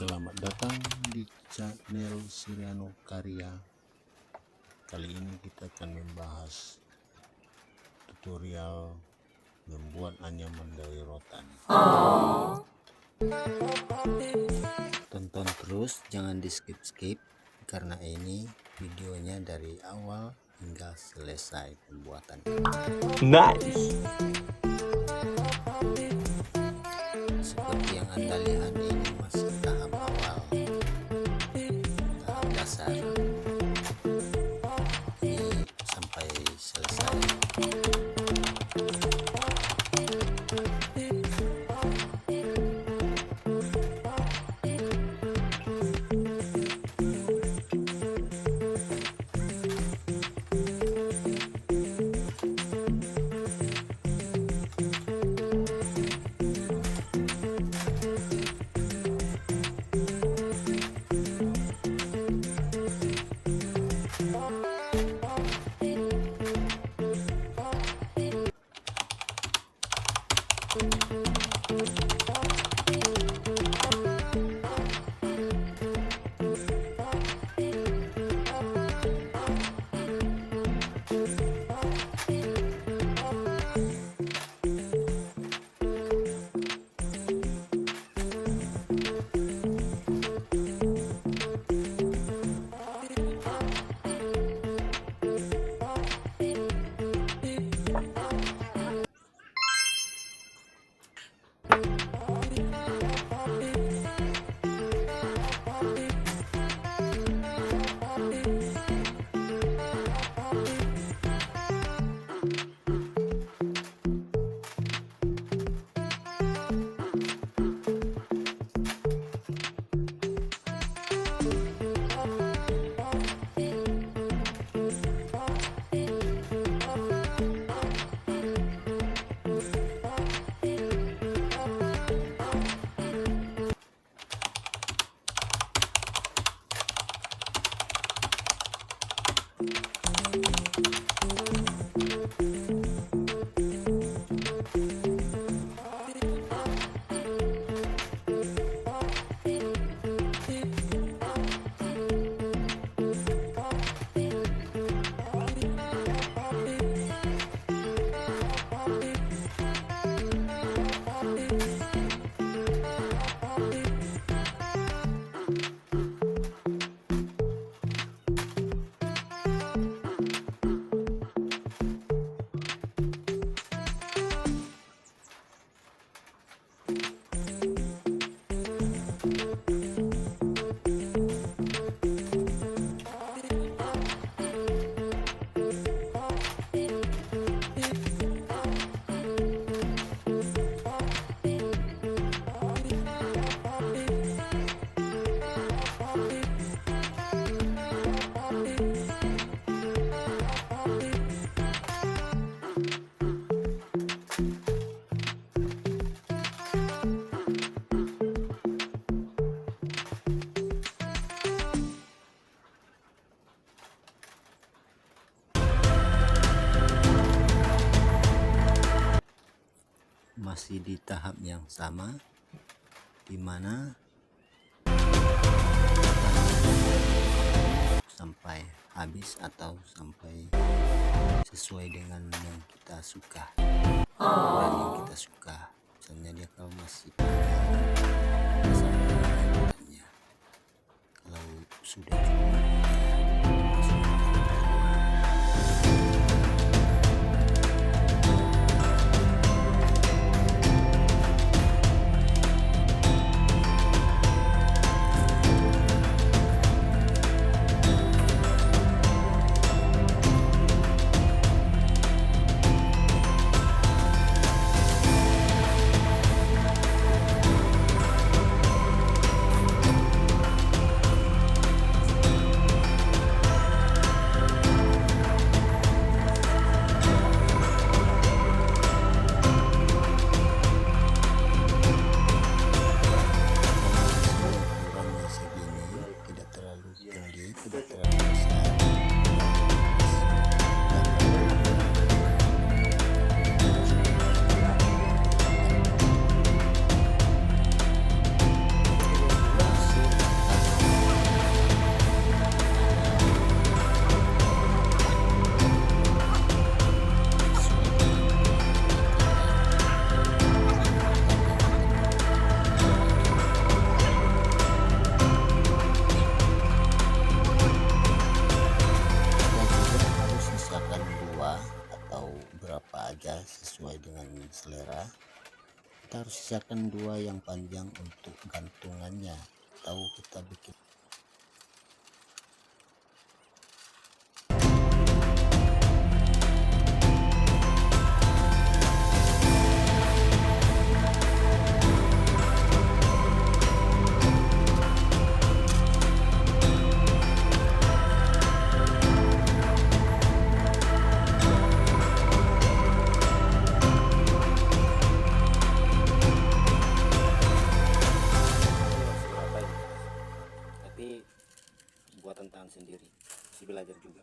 Selamat datang di channel Siriano Karya. Kali ini kita akan membahas tutorial membuat anyaman dari rotan. Tonton terus, jangan di skip karena ini videonya dari awal hingga selesai pembuatan. Nice. Seperti yang Anda lihat, ini masih tahap awal, tahap dasar. Ini sampai selesai. Masih di tahap yang sama, di mana sampai habis atau sampai sesuai dengan yang kita suka dan yang kita suka. Misalnya dia kalau masih panjang sampai lanjutannya, kalau sudah cukup kita harus sisakan 2 yang panjang untuk gantungannya, atau kita bikin tapi buat tentang sendiri, belajar juga.